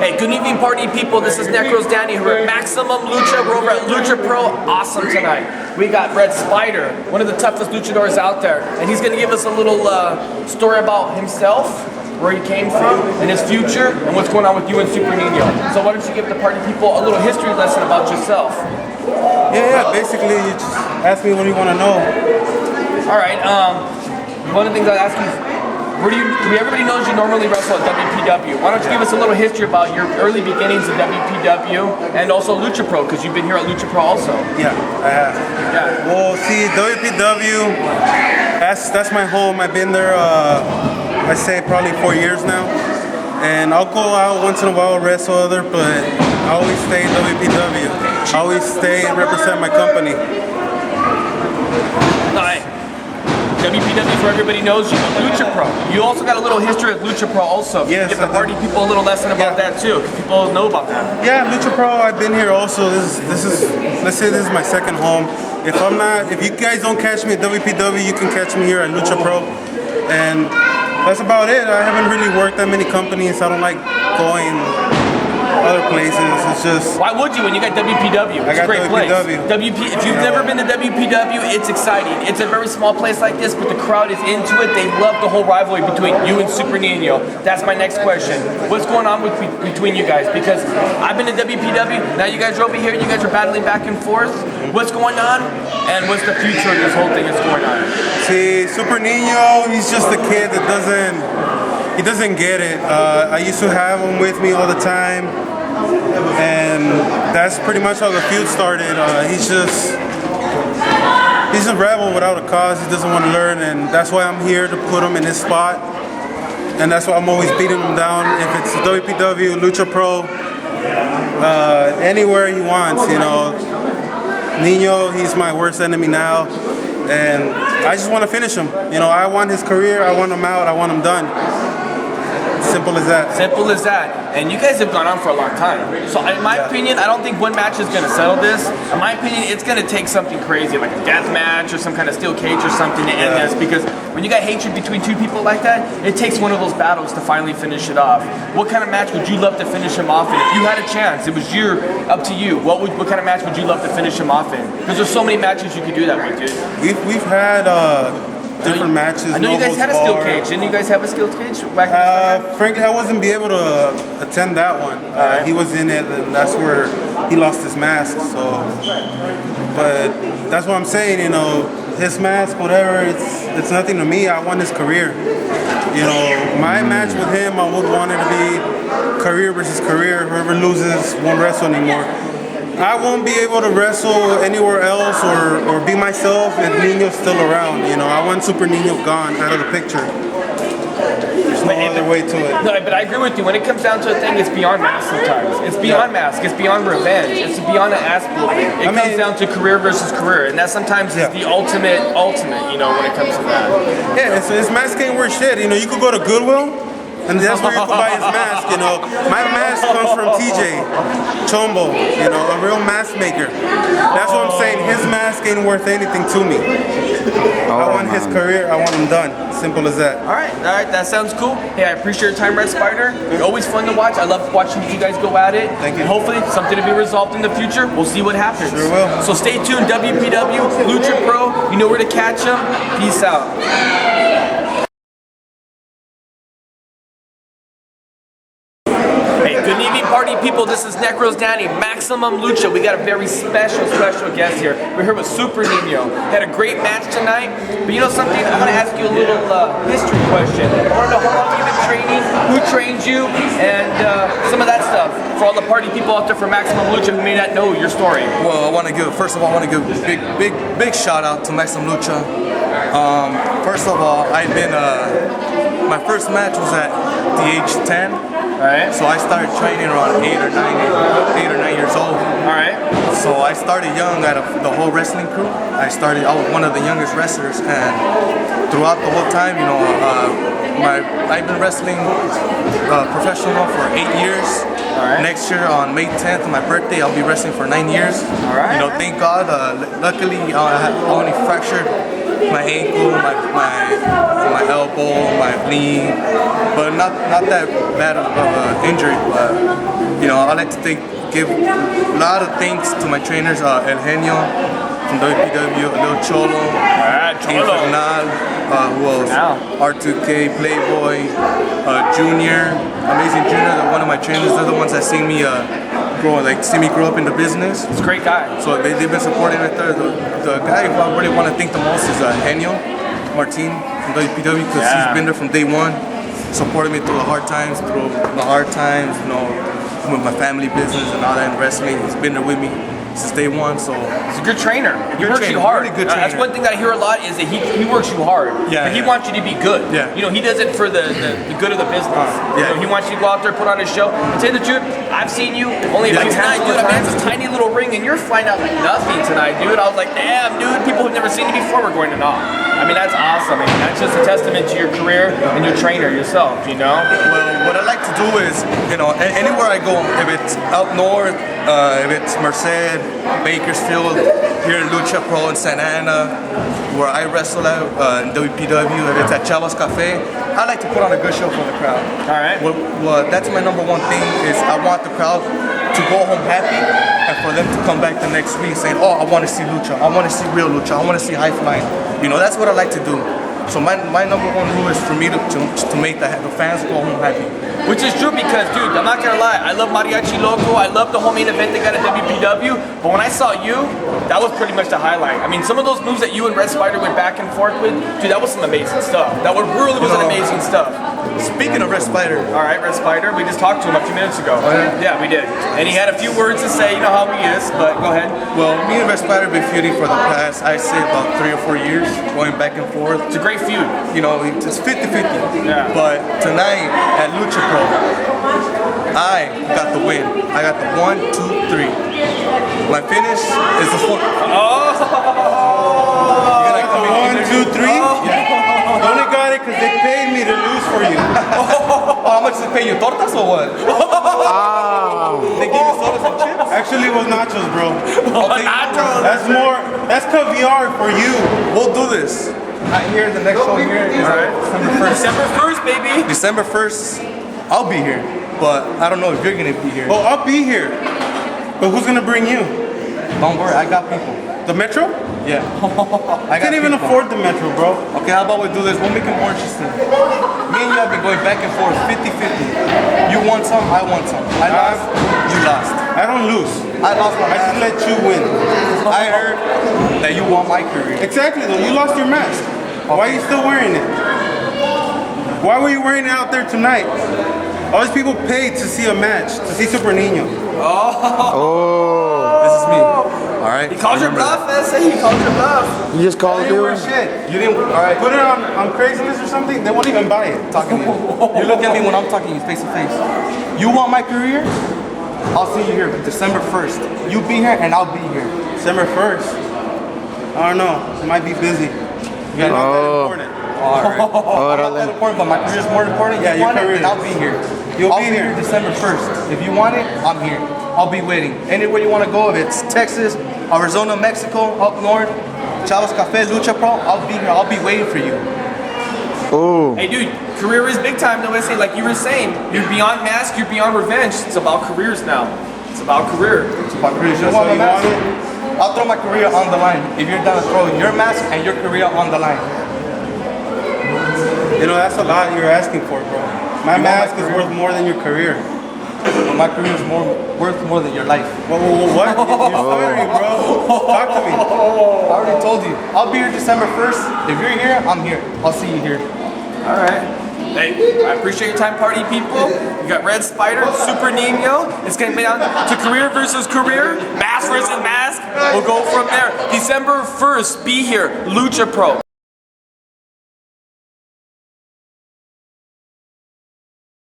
Hey, good evening, party people. This is Necros Danny. We're at Maximum Lucha. We're over at Lucha Pro. Awesome tonight. We got Red Spider, one of the toughest luchadors out there, and he's gonna give us a little story about himself, where he came from, and his future, and what's going on with you and Super Nino. So why don't you give the party people a little history lesson about yourself? Yeah. Basically, you just ask me what do you want to know. All right. One of the things I ask you is, everybody knows you normally wrestle at WPW. Why don't you give us a little history about your early beginnings of WPW and also Lucha Pro, because you've been here at Lucha Pro also. Yeah, I have. Yeah. Well, see, WPW, that's my home. I've been there, I say probably 4 years now. And I'll go out once in a while, wrestle other, but I always stay in WPW. I always stay and represent my company. WPW is where everybody knows you. Lucha Pro. You also got a little history at Lucha Pro also. Yes. Give the party people a little lesson about that too. People know about that. Yeah, Lucha Pro, I've been here also. This is let's say this is my second home. If you guys don't catch me at WPW, you can catch me here at Lucha Pro. And that's about it. I haven't really worked at many companies. I don't like going other places. It's just... Why would you when you got WPW? It's a great WPW. place. If you've never been to WPW, it's exciting. It's a very small place like this, but the crowd is into it. They love the whole rivalry between you and Super Nino. That's my next question. What's going on between you guys? Because I've been to WPW, now you guys are over here, you guys are battling back and forth. What's going on? And what's the future of this whole thing that's going on? See, Super Nino, he's just a kid that doesn't get it. I used to have him with me all the time, and that's pretty much how the feud started. He's a rebel without a cause. He doesn't want to learn, and that's why I'm here to put him in his spot. And that's why I'm always beating him down. If it's WPW, Lucha Pro, anywhere he wants, you know. Nino, he's my worst enemy now, and I just want to finish him. You know, I want his career, I want him out, I want him done. Simple as that. Simple as that. And you guys have gone on for a long time. So in my opinion, I don't think one match is going to settle this. In my opinion, it's going to take something crazy, like a death match or some kind of steel cage or something to end this. Because when you got hatred between two people like that, it takes one of those battles to finally finish it off. What kind of match would you love to finish him off in? If you had a chance, it was up to you. What kind of match would you love to finish him off in? Because there's so many matches you could do that with, dude. We've had different matches. I know you guys had a steel cage. Didn't you guys have a steel cage back in frankly, I wasn't be able to attend that one. He was in it, and that's where he lost his mask. So, but that's what I'm saying. You know, his mask, whatever, it's nothing to me. I want his career. You know, my match with him, I would want it to be career versus career. Whoever loses won't wrestle anymore. I won't be able to wrestle anywhere else or be myself if Nino's still around. You know, I want Super Nino gone out of the picture. There's no other way to it. No, but I agree with you. When it comes down to a thing, it's beyond mask sometimes. It's beyond mask. It's beyond revenge. It's beyond an ass whooping. It comes down to career versus career, and that sometimes is the ultimate, you know, when it comes to that. Yeah, it's mask ain't worth shit. You know, you could go to Goodwill, and that's where you can buy his mask, you know. My mask comes from TJ Chombo, you know, a real mask maker. That's what I'm saying. His mask ain't worth anything to me. I want his career, I want him done. Simple as that. All right, that sounds cool. Hey, I appreciate your time, Red Spider. It's always fun to watch. I love watching you guys go at it. Thank you. And hopefully something to be resolved in the future. We'll see what happens. Sure will. So stay tuned, WPW, Lucha Pro. You know where to catch them. Peace out. Good evening, party people. This is Necros Danny, Maximum Lucha. We got a very special guest here. We're here with Super Nino. Had a great match tonight. But you know something? I'm going to ask you a little history question. I want to know how long you've been training, who trained you, and some of that stuff for all the party people out there for Maximum Lucha who may not know your story. Well, first of all, I want to give a big shout out to Maximum Lucha. First of all, my first match was at the age 10. Alright. So I started training around 8 or 9 years old. Alright. So I started young out of the whole wrestling crew. I was one of the youngest wrestlers, and throughout the whole time, you know, I've been wrestling professional for 8 years. Alright. Next year on May 10th, my birthday, I'll be wrestling for 9 years. Alright. You know, thank God. Luckily, I only fractured my ankle, my elbow, my knee, but not that bad of an injury. But you know, I like to give a lot of thanks to my trainers, El Genio from WPW, Lil Cholo, Infernal, who else? R2K, Playboy, Junior, Amazing Junior. They're one of my trainers. They're the ones that see me grow up in the business. He's a great guy. So they've been supporting right there. The guy who I really want to thank the most is Genio Martin from WPW, because he's been there from day one, supported me through the hard times, you know, with my family business and all that in wrestling. He's been there with me since day one, so he's a good trainer. He works you hard. Really good trainer. That's one thing that I hear a lot is that he works you hard. Yeah, he wants you to be good. Yeah. You know, he does it for the good of the business. You know, he wants you to go out there, put on a show. And tell you the truth, I've seen you only a few times, dude. I mean, it's a tiny little ring, and you're flying out like nothing tonight, dude. I was like, damn, dude. People who've never seen you before were going to know. I mean, that's awesome. I mean, that's just a testament to your career and your trainer yourself. You know. Well, what I like to do is, you know, anywhere I go, if it's up north, if it's Merced, Bakersfield, here in Lucha Pro in Santa Ana, where I wrestle at in WPW, if it's at Chavos Cafe, I like to put on a good show for the crowd. All right. Well, that's my number one thing is I want the crowd to go home happy and for them to come back the next week saying, oh, I want to see Lucha, I want to see real Lucha, I want to see high flying. You know, that's what I like to do. So my number one rule is for me to make the fans go home happy. Which is true because, dude, I'm not gonna lie, I love Mariachi Loco, I love the whole main event they got at WPW, but when I saw you, that was pretty much the highlight. I mean, some of those moves that you and Red Spider went back and forth with, dude, that was some amazing stuff. That really was an amazing stuff. Speaking of Red Spider. All right, Red Spider, we just talked to him a few minutes ago. Oh, yeah? Yeah, we did. And he had a few words to say, you know how he is, but go ahead. Well, me and Red Spider have been feuding for the past, I'd say about 3 or 4 years, going back and forth. It's a great feud. You know, it's 50-50. Yeah. But tonight at Lucha Pro, I got the win. I got the 1, 2, 3. My finish is the 4. Oh! You got the 1, 2, 3? Yeah. Only got it because they paid me to lose for you. How much did they pay you? Tortas or what? They gave you sodas and chips? Actually, it was nachos, bro. Nachos. That's caviar for you. We'll do this. Right here, the next show here is December 1st. December 1st, baby. December 1st, I'll be here. But I don't know if you're gonna be here. Oh, I'll be here. But who's gonna bring you? Don't worry, I got people. The Metro? Yeah. I can't even afford the Metro, bro. Okay, how about we do this? We'll make it more interesting. Me and you have been going back and forth, 50-50. You want some, I want some. I lost, you lost. I don't lose. I lost my I just let you win. I heard that you want my career. Exactly, though. You lost your mask. Why are you still wearing it? Why were you wearing it out there tonight? All these people paid to see a match, to see Super Nino. Oh. This is me. All right. He called your bluff, he called your bluff. You just called You it, didn't wear dude? shit. You didn't. All right. Put it on Craigslist or something, they won't even buy it. Talking to you. You look at me when I'm talking to you face to face. You want my career? I'll see you here December 1st. You be here and I'll be here. December 1st. I don't know. It might be busy. You're not that important. All right. I'm not that important, but my career is more important. Yeah, You your want it, career and I'll be here. You'll I'll be here. December 1st. If you want it, I'm here. I'll be waiting. Anywhere you want to go, if it's Texas, Arizona, Mexico, up north, Chavos Cafe, Lucha Pro, I'll be here. I'll be waiting for you. Oh. Hey, dude, career is big time, though. I say, like you were saying, you're beyond mask, you're beyond revenge. It's about careers now. It's about career. It's about career. So you want it? I'll throw my career on the line. If you're down to throw your mask and your career on the line. You know, that's a lot you're asking for, bro. My mask is worth more than your career. But my career is worth more than your life. What? You're stuttering, bro. Talk to me. I already told you. I'll be here December 1st. If you're here, I'm here. I'll see you here. All right. Hey, I appreciate your time, party people. You got Red Spider, Super Nino. It's gonna be down to career versus career, mask versus mask. We'll go from there. December 1st, be here, Lucha Pro.